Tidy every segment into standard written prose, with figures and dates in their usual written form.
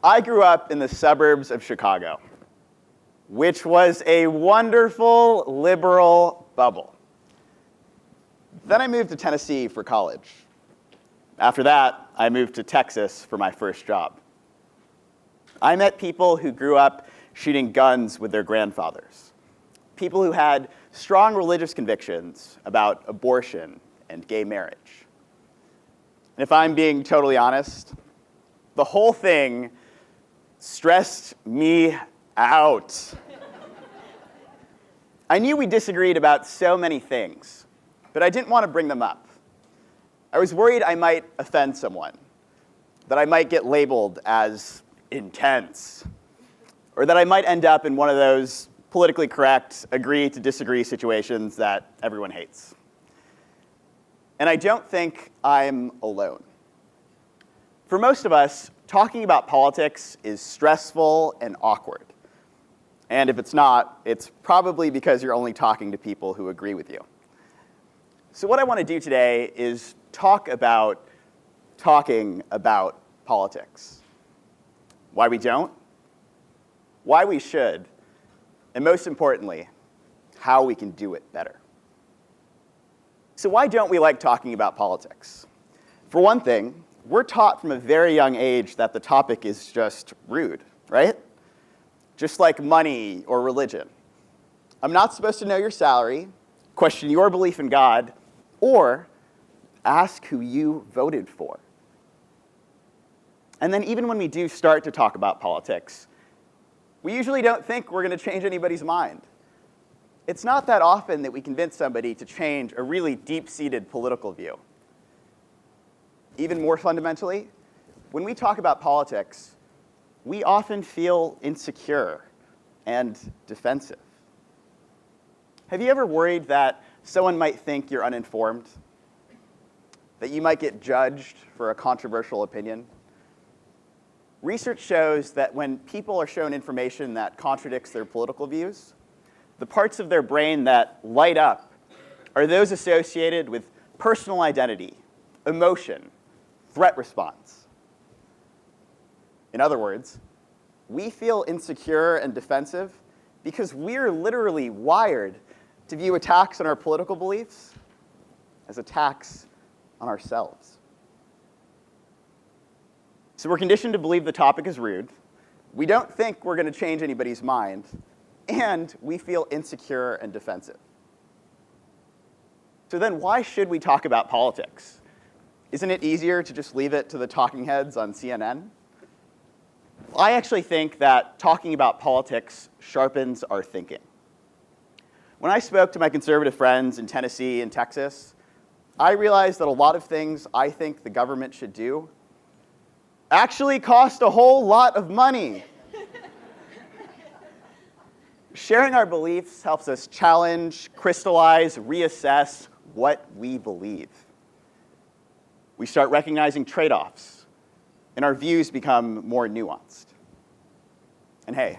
I grew up in the suburbs of Chicago, which was a wonderful liberal bubble. Then I moved to Tennessee for college. After that, I moved to Texas for my first job. I met people who grew up shooting guns with their grandfathers, people who had strong religious convictions about abortion and gay marriage. And if I'm being totally honest, the whole thing stressed me out. I knew we disagreed about so many things, but I didn't want to bring them up. I was worried I might offend someone, that I might get labeled as intense, or that I might end up in one of those politically correct agree to disagree situations that everyone hates. And I don't think I'm alone. For most of us, talking about politics is stressful and awkward. And if it's not, it's probably because you're only talking to people who agree with you. So what I want to do today is talk about talking about politics. Why we don't, why we should, and most importantly, how we can do it better. So why don't we like talking about politics? For one thing, we're taught from a very young age that the topic is just rude, right? Just like money or religion. I'm not supposed to know your salary, question your belief in God, or ask who you voted for. And then even when we do start to talk about politics, we usually don't think we're going to change anybody's mind. It's not that often that we convince somebody to change a really deep-seated political view. Even more fundamentally, when we talk about politics, we often feel insecure and defensive. Have you ever worried that someone might think you're uninformed? That you might get judged for a controversial opinion? Research shows that when people are shown information that contradicts their political views, the parts of their brain that light up are those associated with personal identity, emotion, threat response. In other words, we feel insecure and defensive because we're literally wired to view attacks on our political beliefs as attacks on ourselves. So we're conditioned to believe the topic is rude, we don't think we're going to change anybody's mind, and we feel insecure and defensive. So then why should we talk about politics? Isn't it easier to just leave it to the talking heads on CNN? I actually think that talking about politics sharpens our thinking. When I spoke to my conservative friends in Tennessee and Texas, I realized that a lot of things I think the government should do actually cost a whole lot of money. Sharing our beliefs helps us challenge, crystallize, reassess what we believe. We start recognizing trade-offs, and our views become more nuanced. And hey,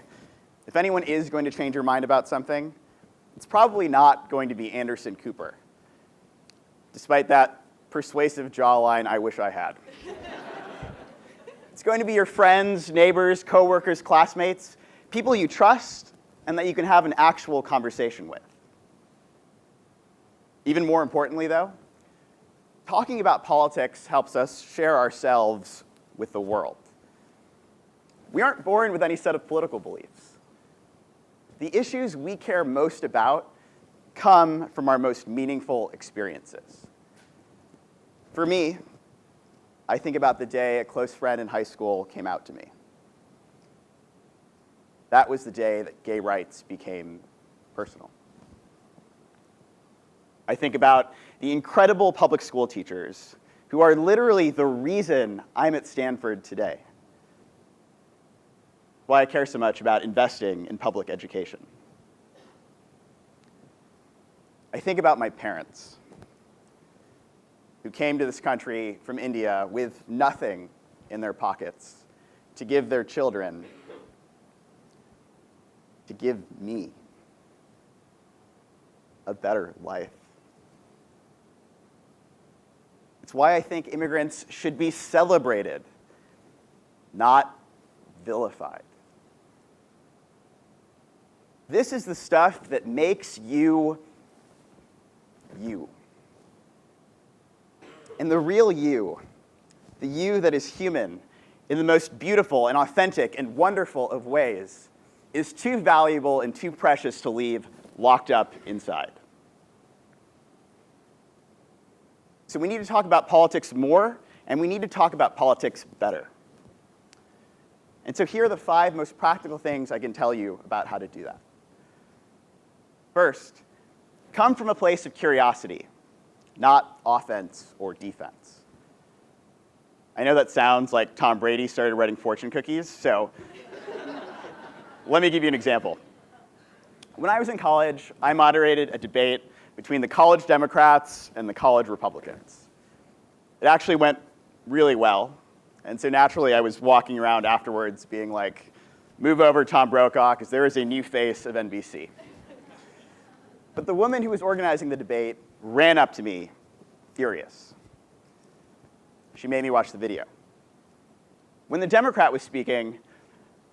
if anyone is going to change your mind about something, it's probably not going to be Anderson Cooper, despite that persuasive jawline I wish I had. It's going to be your friends, neighbors, coworkers, classmates, people you trust and that you can have an actual conversation with. Even more importantly, though, talking about politics helps us share ourselves with the world. We aren't born with any set of political beliefs. The issues we care most about come from our most meaningful experiences. For me, I think about the day a close friend in high school came out to me. That was the day that gay rights became personal. I think about the incredible public school teachers who are literally the reason I'm at Stanford today. Why I care so much about investing in public education. I think about my parents who came to this country from India with nothing in their pockets to give their children, to give me a better life. It's why I think immigrants should be celebrated, not vilified. This is the stuff that makes you, you. And the real you, the you that is human in the most beautiful and authentic and wonderful of ways, is too valuable and too precious to leave locked up inside. So we need to talk about politics more, and we need to talk about politics better. And so here are the 5 most practical things I can tell you about how to do that. First, come from a place of curiosity, not offense or defense. I know that sounds like Tom Brady started writing fortune cookies, so let me give you an example. When I was in college, I moderated a debate between the college Democrats and the college Republicans. It actually went really well, and so naturally I was walking around afterwards being like, move over Tom Brokaw, because there is a new face of NBC. But the woman who was organizing the debate ran up to me, furious. She made me watch the video. When the Democrat was speaking,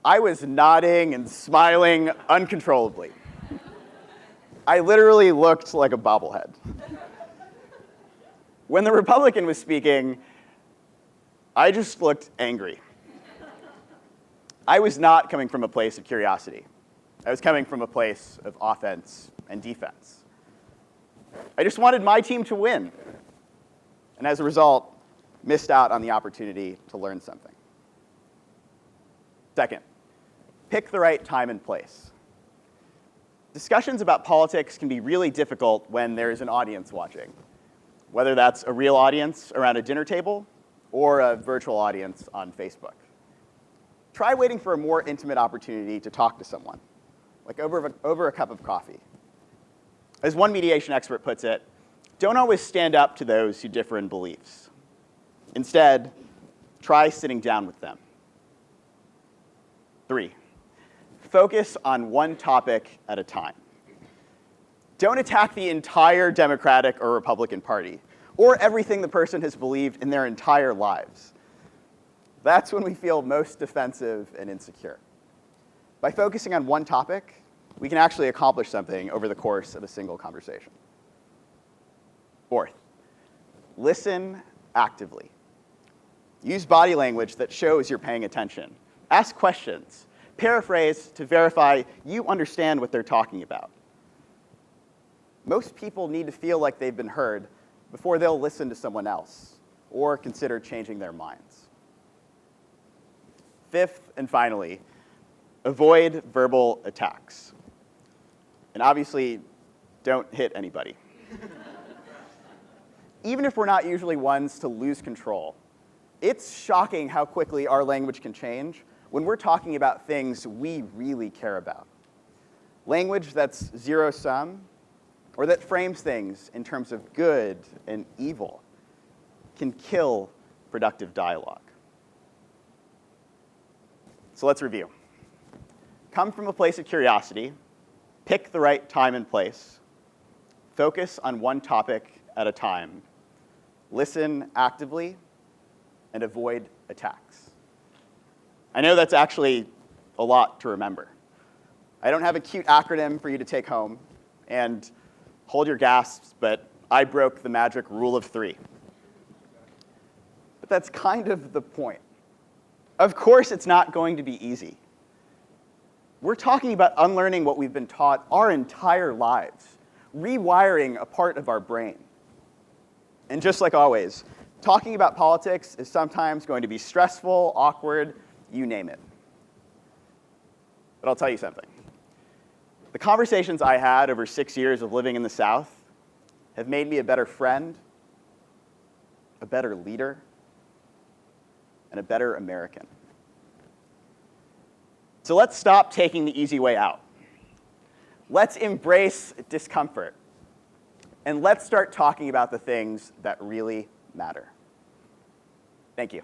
I was nodding and smiling uncontrollably. I literally looked like a bobblehead. When the Republican was speaking, I just looked angry. I was not coming from a place of curiosity. I was coming from a place of offense and defense. I just wanted my team to win, and as a result, missed out on the opportunity to learn something. Second, pick the right time and place. Discussions about politics can be really difficult when there's an audience watching, whether that's a real audience around a dinner table or a virtual audience on Facebook. Try waiting for a more intimate opportunity to talk to someone, like over a cup of coffee. As one mediation expert puts it, don't always stand up to those who differ in beliefs. Instead, try sitting down with them. 3, focus on one topic at a time. Don't attack the entire Democratic or Republican Party, or everything the person has believed in their entire lives. That's when we feel most defensive and insecure. By focusing on one topic, we can actually accomplish something over the course of a single conversation. 4th, listen actively. Use body language that shows you're paying attention. Ask questions. Paraphrase to verify you understand what they're talking about. Most people need to feel like they've been heard before they'll listen to someone else or consider changing their minds. 5th, and finally, avoid verbal attacks. And obviously, don't hit anybody. Even if we're not usually ones to lose control, it's shocking how quickly our language can change when we're talking about things we really care about. Language that's zero-sum, or that frames things in terms of good and evil, can kill productive dialogue. So let's review. Come from a place of curiosity, pick the right time and place, focus on one topic at a time, listen actively, and avoid attacks. I know that's actually a lot to remember. I don't have a cute acronym for you to take home, and hold your gasps, but I broke the magic rule of 3. But that's kind of the point. Of course it's not going to be easy. We're talking about unlearning what we've been taught our entire lives, rewiring a part of our brain. And just like always, talking about politics is sometimes going to be stressful, awkward, you name it. But I'll tell you something. The conversations I had over 6 years of living in the South have made me a better friend, a better leader, and a better American. So let's stop taking the easy way out. Let's embrace discomfort. And let's start talking about the things that really matter. Thank you.